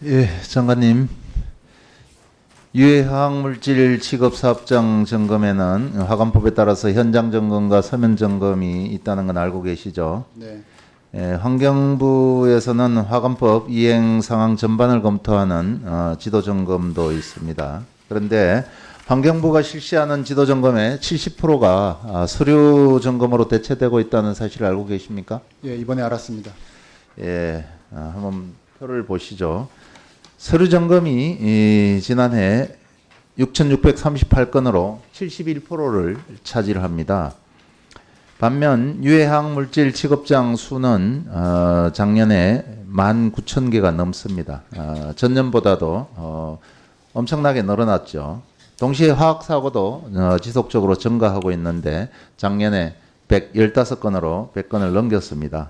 예, 장관님. 유해화학물질 취급사업장 점검에는 화관법에 따라서 현장 점검과 서면 점검이 있다는 건 알고 계시죠? 네. 예, 환경부에서는 화관법 이행 상황 전반을 검토하는 지도 점검도 있습니다. 그런데 환경부가 실시하는 지도 점검의 70%가 서류 점검으로 대체되고 있다는 사실을 알고 계십니까? 예, 이번에 알았습니다. 예, 한번 표를 보시죠. 서류 점검이 지난해 6,638건으로 71%를 차지합니다. 반면 유해화학물질 취급장 수는 작년에 19,000개가 넘습니다. 전년보다도 엄청나게 늘어났죠. 동시에 화학사고도 지속적으로 증가하고 있는데 작년에 115건으로 100건을 넘겼습니다.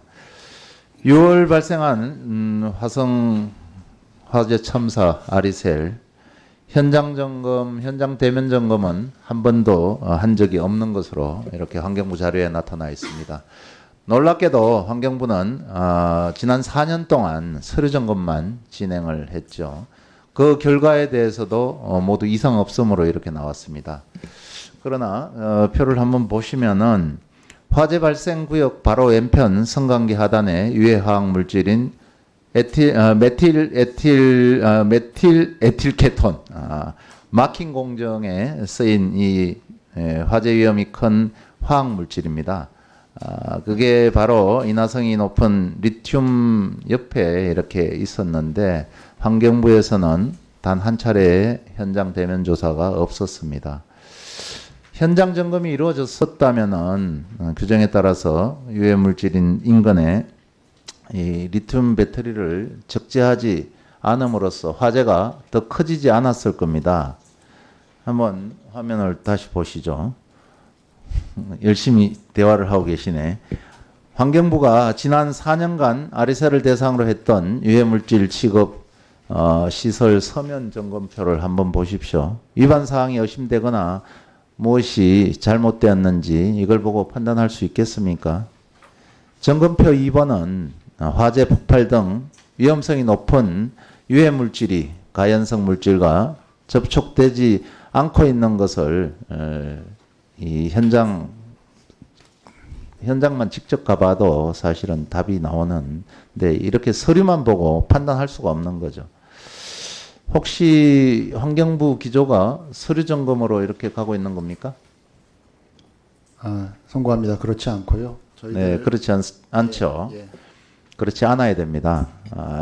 6월 발생한 화성 화재 참사 아리셀 현장 점검, 현장 대면 점검은 한 번도 한 적이 없는 것으로 이렇게 환경부 자료에 나타나 있습니다. 놀랍게도 환경부는 지난 4년 동안 서류 점검만 진행을 했죠. 그 결과에 대해서도 모두 이상 없음으로 이렇게 나왔습니다. 그러나 표를 한번 보시면은 화재 발생 구역 바로 왼편 성강기 하단에 유해화학 물질인 메틸 에틸케톤 마킹 공정에 쓰인 이 화재 위험이 큰 화학 물질입니다. 그게 바로 인화성이 높은 리튬 옆에 이렇게 있었는데 환경부에서는 단 한 차례의 현장 대면 조사가 없었습니다. 현장 점검이 이루어졌었다면은 규정에 따라서 유해 물질인 인근에 이 리튬 배터리를 적재하지 않음으로써 화재가 더 커지지 않았을 겁니다. 한번 화면을 다시 보시죠. 열심히 대화를 하고 계시네. 환경부가 지난 4년간 아리셀을 대상으로 했던 유해물질 취급 시설 서면 점검표를 한번 보십시오. 위반 사항이 의심되거나 무엇이 잘못되었는지 이걸 보고 판단할 수 있겠습니까? 점검표 2번은 화재 폭발 등 위험성이 높은 유해물질이 가연성 물질과 접촉되지 않고 있는 것을 이 현장만 직접 가봐도 사실은 답이 나오는데 이렇게 서류만 보고 판단할 수가 없는 거죠. 혹시 환경부 기조가 서류 점검으로 이렇게 가고 있는 겁니까? 송구합니다. 그렇지 않고요. 네, 그렇지 않죠. 예. 그렇지 않아야 됩니다.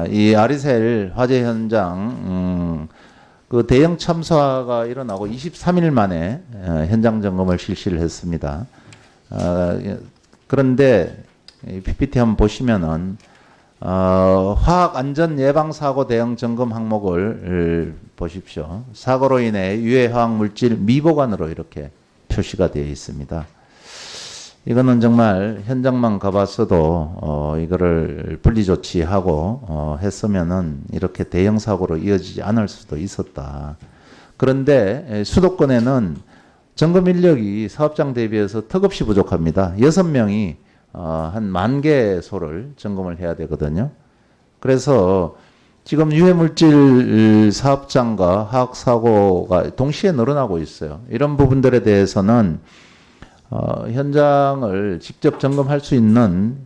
이 아리셀 화재 현장 그 대형 참사가 일어나고 23일 만에 현장 점검을 실시를 했습니다. 그런데 PPT 한번 보시면은 화학 안전 예방 사고 대응 점검 항목을 보십시오. 사고로 인해 유해 화학 물질 미보관으로 이렇게 표시가 되어 있습니다. 이거는 정말 현장만 가봤어도 이거를 분리 조치하고 했으면은 이렇게 대형 사고로 이어지지 않을 수도 있었다. 그런데 수도권에는 점검 인력이 사업장 대비해서 턱없이 부족합니다. 6명이 한 10,000개소를 점검을 해야 되거든요. 그래서 지금 유해물질 사업장과 화학사고가 동시에 늘어나고 있어요. 이런 부분들에 대해서는 현장을 직접 점검할 수 있는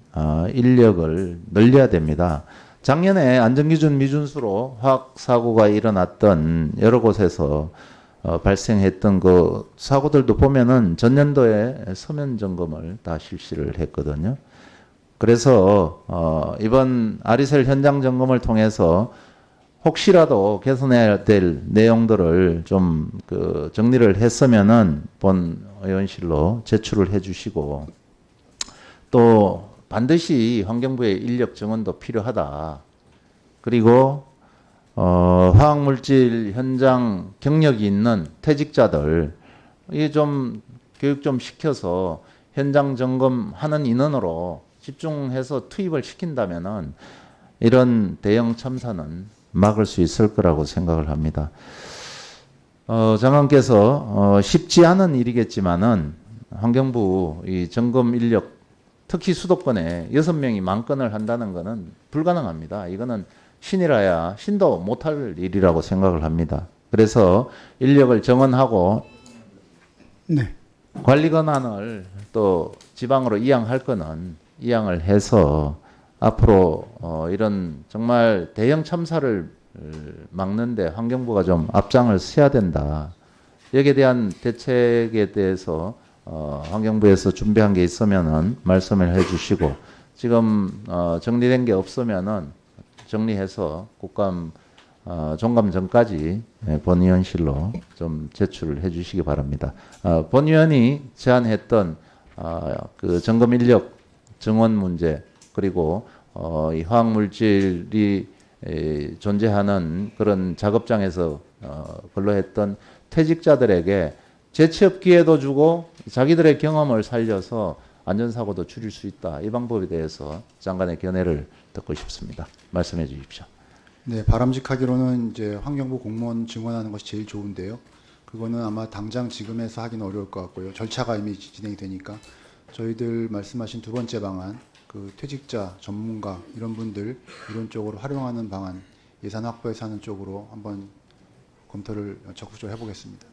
인력을 늘려야 됩니다. 작년에 안전기준 미준수로 화학사고가 일어났던 여러 곳에서 발생했던 그 사고들도 보면은 전년도에 서면 점검을 다 실시를 했거든요. 그래서 이번 아리셀 현장 점검을 통해서 혹시라도 개선해야 될 내용들을 좀 정리를 했으면은 본 의원실로 제출을 해주시고 또 반드시 환경부의 인력 증원도 필요하다. 그리고 화학물질 현장 경력이 있는 퇴직자들 이게 좀 교육 좀 시켜서 현장 점검하는 인원으로 집중해서 투입을 시킨다면은 이런 대형 참사는 막을 수 있을 거라고 생각을 합니다. 장관께서 쉽지 않은 일이겠지만은 환경부 이 점검 인력 특히 수도권에 6명이 10,000건을 한다는 것은 불가능합니다. 이거는 신이라야 신도 못할 일이라고 생각을 합니다. 그래서 인력을 정원하고 네. 관리 권한을 또 지방으로 이양할 거는 이양을 해서 앞으로 이런 정말 대형 참사를 막는데 환경부가 좀 앞장을 서야 된다. 여기에 대한 대책에 대해서 환경부에서 준비한 게 있으면은 말씀을 해주시고 지금 정리된 게 없으면은 정리해서 국감 종감 전까지 본의원실로 좀 제출을 해주시기 바랍니다. 본의원이 제안했던 그 점검 인력 정원 문제 그리고 이 화학 물질이 존재하는 그런 작업장에서 근로했던 퇴직자들에게 재취업 기회도 주고 자기들의 경험을 살려서 안전사고도 줄일 수 있다. 이 방법에 대해서 장관의 견해를 듣고 싶습니다. 말씀해 주십시오. 네, 바람직하기로는 이제 환경부 공무원 증원하는 것이 제일 좋은데요. 그거는 아마 당장 지금에서 하기는 어려울 것 같고요. 절차가 이미 진행이 되니까 저희들 말씀하신 두 번째 방안, 그 퇴직자, 전문가 이런 분들 이런 쪽으로 활용하는 방안, 예산 확보해서 하는 쪽으로 한번 검토를 적극적으로 해보겠습니다.